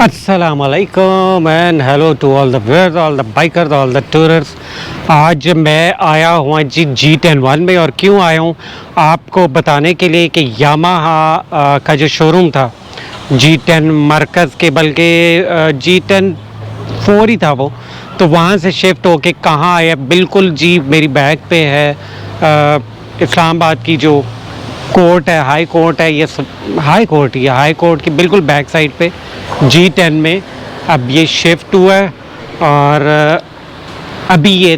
अस्सलाम वालेकुम and hello to all the viewers, all the bikers, all the tourers. आज मैं आया हुआ जी G10 में, और क्यों आया हूँ आपको बताने के लिए कि यामाहा का जो शोरूम था G10 मरकज़ के, बल्कि G10 4 ही था वो, तो वहाँ से शिफ्ट होके कहाँ आया। बिल्कुल जी मेरी बैक पे है इस्लामाबाद की जो कोर्ट है, हाई कोर्ट है, ये हाई कोर्ट ही है, हाई कोर्ट की बिल्कुल बैक साइड पे G10 में अब ये शिफ्ट हुआ है। और अभी ये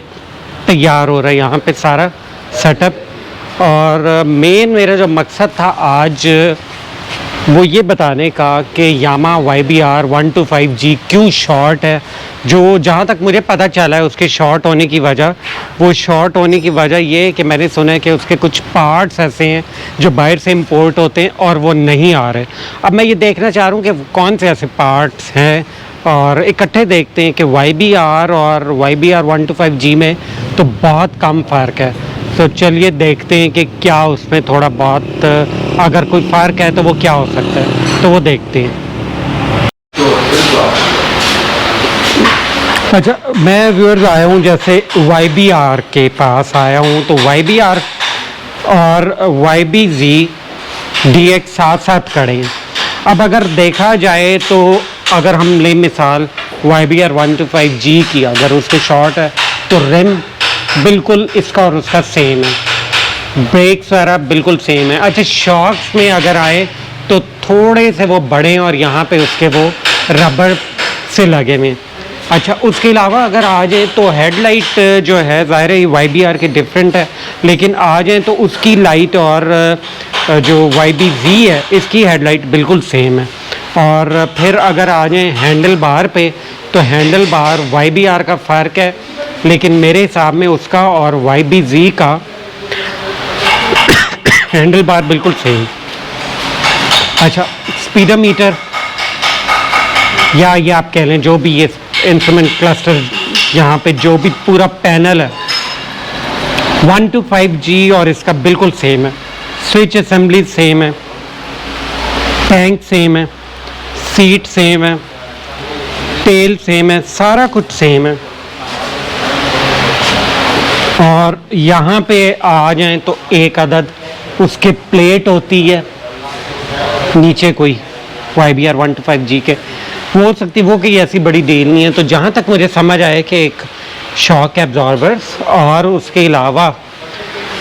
तैयार हो रहा है यहाँ पे सारा सेटअप। और मेन मेरा जो मकसद था आज वो ये बताने का कि यामा YBR 125G क्यों शॉर्ट है। जो जहाँ तक मुझे पता चला है उसके शॉर्ट होने की वजह ये है कि मैंने सुना है कि उसके कुछ पार्ट्स ऐसे हैं जो बाहर से इंपोर्ट होते हैं और वो नहीं आ रहे। अब मैं ये देखना चाह रहा हूँ कि कौन से ऐसे पार्ट्स हैं और इकट्ठे देखते हैं कि YBR और YBR 125G में तो बहुत कम फ़र्क है। तो चलिए देखते हैं कि क्या उसमें थोड़ा बहुत अगर कोई फ़र्क है तो वो क्या हो सकता है, तो वो देखते हैं। अच्छा, मैं व्यूअर्स आया हूँ जैसे YBR के पास आया हूँ, तो YBR और YBZ DX साथ साथ खड़े हैं। अब अगर देखा जाए तो अगर हम ले मिसाल YBR 125G की, अगर उसके शॉर्ट है तो रिम बिल्कुल इसका और उसका सेम है, ब्रेक्स वगैरह बिल्कुल सेम है। अच्छा, शॉक्स में अगर आए तो थोड़े से वो बड़े हैं और यहाँ पे उसके वो रबड़ से लगे हुए हैं। अच्छा, उसके अलावा अगर आ जाए तो हेडलाइट जो है ज़ाहिर है YBR के डिफरेंट है, लेकिन आ जाए तो उसकी लाइट और जो YBZ है इसकी हेडलाइट बिल्कुल सेम है। और फिर अगर आ जाए हैंडल बार पे तो हैंडल बार YBR का फ़र्क है, लेकिन मेरे हिसाब में उसका और YBZ का हैंडल बार बिल्कुल सेम। अच्छा, स्पीडोमीटर या ये आप कह लें जो भी ये इंस्ट्रूमेंट क्लस्टर, यहाँ पे जो भी पूरा पैनल है 125G और इसका बिल्कुल सेम है। स्विच असेंबली सेम है, टैंक सेम है, सीट सेम है, टेल सेम है, सारा कुछ सेम है। और यहाँ पे आ जाएं तो एक अदद उसके प्लेट होती है नीचे, कोई YBR 125G के वो हो सकती है, वो कोई ऐसी बड़ी डील नहीं है। तो जहाँ तक मुझे समझ आया कि एक शॉक एब्जॉर्बर्स और उसके अलावा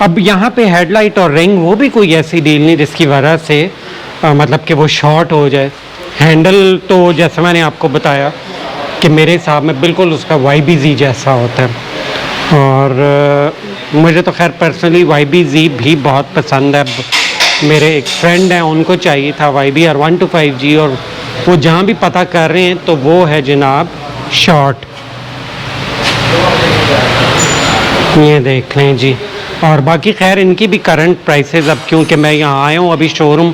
अब यहाँ पे हेडलाइट और रिंग वो भी कोई ऐसी डील नहीं जिसकी वजह से मतलब कि वो शॉर्ट हो जाए। हैंडल तो जैसे मैंने आपको बताया कि मेरे हिसाब में बिल्कुल उसका YBZ जैसा होता है। और मुझे तो खैर पर्सनली YBZ भी बहुत पसंद है। मेरे एक फ्रेंड हैं, उनको चाहिए था YBR 125G और वो जहाँ भी पता कर रहे हैं तो वो है जनाब शॉर्ट। ये देख लें जी। और बाकी खैर इनकी भी करंट प्राइसेस, अब क्योंकि मैं यहाँ आया हूँ अभी शोरूम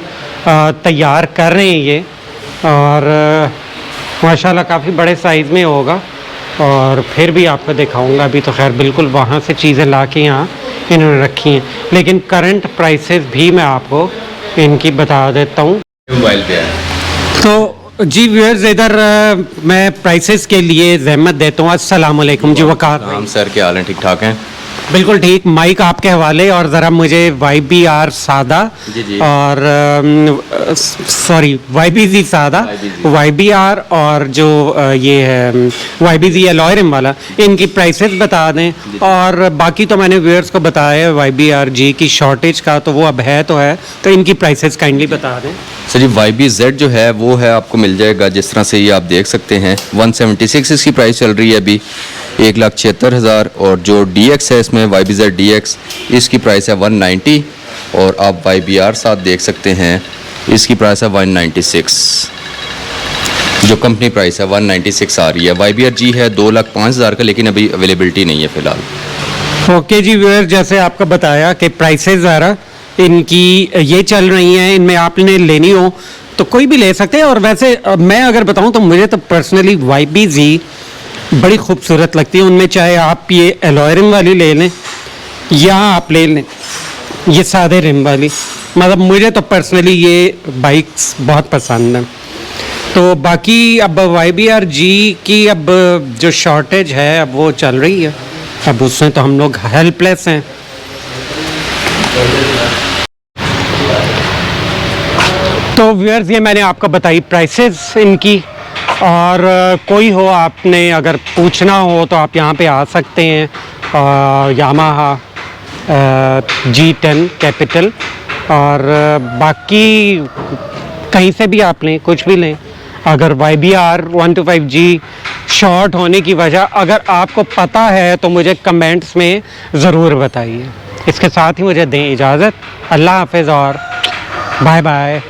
तैयार कर रहे हैं ये, और माशाल्लाह काफ़ी बड़े साइज़ में होगा और फिर भी आपको दिखाऊंगा। अभी तो खैर बिल्कुल वहाँ से चीज़ें ला के यहाँ इन्होंने रखी हैं, लेकिन करंट प्राइसेस भी मैं आपको इनकी बता देता हूँ। मोबाइल पे है तो जी व्यूअर्स, इधर मैं प्राइसेस के लिए ज़हमत देता हूँ। अस्सलाम वालेकुम जी। वकार हम सर के हाल हैं, ठीक ठाक हैं? बिल्कुल ठीक। माइक आपके हवाले, और ज़रा मुझे YBR सादा जी। और सॉरी YBZ सादा, YBR और जो ये है YBZ अलॉय रिम वाला, इनकी प्राइसेस बता दें। और बाकी तो मैंने व्यूअर्स को बताया YBRG की शॉर्टेज का, तो वो अब है तो है, तो इनकी प्राइसेस काइंडली बता दें। सर जी, YBZ जो है वो है आपको मिल जाएगा जिस तरह से ये आप देख सकते हैं 176 इसकी प्राइस चल रही है अभी, 1,76,000। और जो DX है इसमें YBZ DX, इसकी प्राइस है 190। और आप YBR साथ देख सकते हैं, इसकी प्राइस है 196, जो कंपनी प्राइस है 196 आ रही है। YBRG है 2,05,000 का, लेकिन अभी अवेलेबिलिटी नहीं है फ़िलहाल। ओके जी व्यूअर, जैसे आपको बताया कि प्राइसेस ज़रा इनकी ये चल रही हैं, इनमें आपने लेनी हो तो कोई भी ले सकते हैं। और वैसे मैं अगर बताऊं तो मुझे तो पर्सनली YBZ बड़ी खूबसूरत लगती है उनमें, चाहे आप ये अलॉय रिम वाली ले लें या आप ले लें ये सादे रिम वाली। मतलब मुझे तो पर्सनली ये बाइक्स बहुत पसंद हैं। तो बाकी अब YBR-G की अब जो शॉर्टेज है अब वो चल रही है, अब उसमें तो हम लोग हेल्पलेस हैं। तो व्यूअर्स ये मैंने आपको बताई प्राइसेस इनकी, और कोई हो आपने अगर पूछना हो तो आप यहाँ पे आ सकते हैं यामाहा G10 कैपिटल, और बाकी कहीं से भी आप लें, कुछ भी लें। अगर YBR-125G शॉर्ट होने की वजह अगर आपको पता है तो मुझे कमेंट्स में ज़रूर बताइए। इसके साथ ही मुझे दें इजाज़त। अल्लाह हाफ़िज़ और बाय बाय।